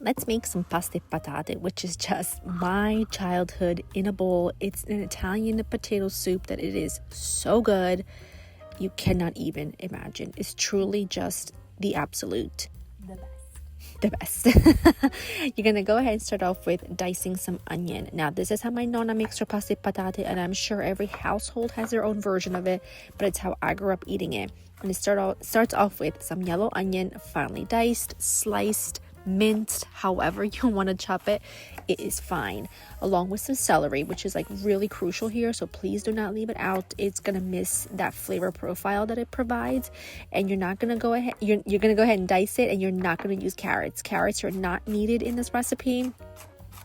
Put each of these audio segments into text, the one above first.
let's make some pasta patate, which is just my childhood in a bowl. It's an Italian potato soup that it is so good. You cannot even imagine. It's truly just the absolute. The best. You're gonna go ahead and start off with dicing some onion. Now this is how my nonna makes her pasta patate, and I'm sure every household has their own version of it, but it's how I grew up eating it. And it starts off with some yellow onion, finely diced, sliced, minced, however you want to chop it, it is fine, along with some celery, which is like really crucial here, so please do not leave it out. It's gonna miss that flavor profile that it provides. And you're not gonna go ahead, you're gonna go ahead and dice it, and you're not gonna use carrots are not needed in this recipe.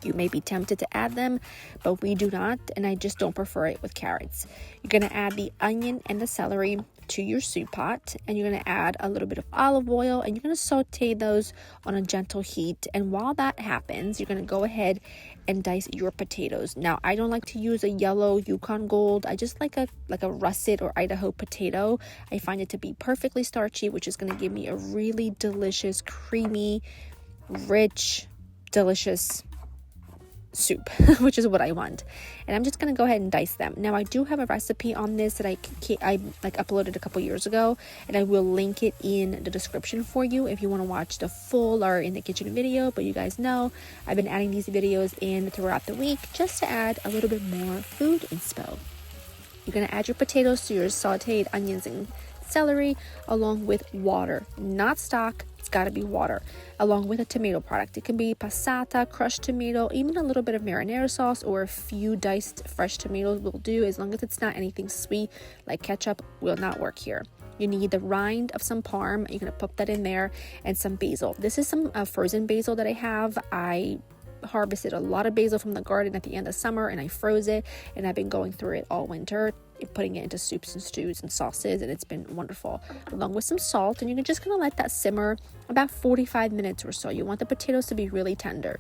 You may be tempted to add them, but we do not, and I just don't prefer it with carrots. You're gonna add the onion and the celery to your soup pot, and you're going to add a little bit of olive oil, and you're going to saute those on a gentle heat. And while that happens, you're going to go ahead and dice your potatoes. Now I don't like to use a yellow Yukon Gold. I just like a russet or Idaho potato. I find it to be perfectly starchy, which is going to give me a really delicious, creamy, rich, delicious soup, which is what I want. And I'm just gonna go ahead and dice them. Now I do have a recipe on this that I like uploaded a couple years ago, and I will link it in the description for you if you want to watch the full or in the kitchen video. But you guys know I've been adding these videos in throughout the week just to add a little bit more food inspo. You're gonna add your potatoes to your sauteed onions and celery, along with water, not stock. It's got to be water, along with a tomato product. It can be passata, crushed tomato, even a little bit of marinara sauce, or a few diced fresh tomatoes will do, as long as it's not anything sweet like ketchup will not work here. You need the rind of some parm. You're going to put that in there, and some basil. This is some frozen basil that I have. I harvested a lot of basil from the garden at the end of summer, and I froze it, and I've been going through it all winter, putting it into soups and stews and sauces, and it's been wonderful, along with some salt. And you're just gonna let that simmer about 45 minutes or so. You want the potatoes to be really tender.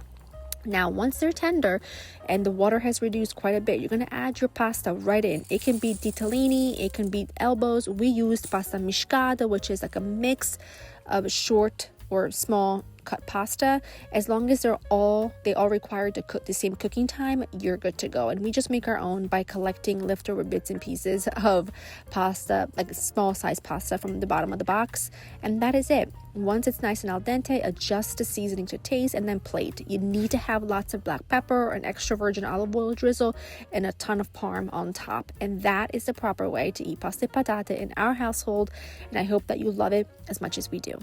Now once they're tender and the water has reduced quite a bit, you're going to add your pasta right in. It can be ditalini, it can be elbows. We used pasta miscata, which is like a mix of short or small cut pasta. As long as they all require to cook the same cooking time, you're good to go. And we just make our own by collecting leftover bits and pieces of pasta, like small size pasta from the bottom of the box, and that is it. Once it's nice and al dente, adjust the seasoning to taste, and then plate. You need to have lots of black pepper, an extra virgin olive oil drizzle, and a ton of parm on top. And that is the proper way to eat pasta patate in our household, and I hope that you love it as much as we do.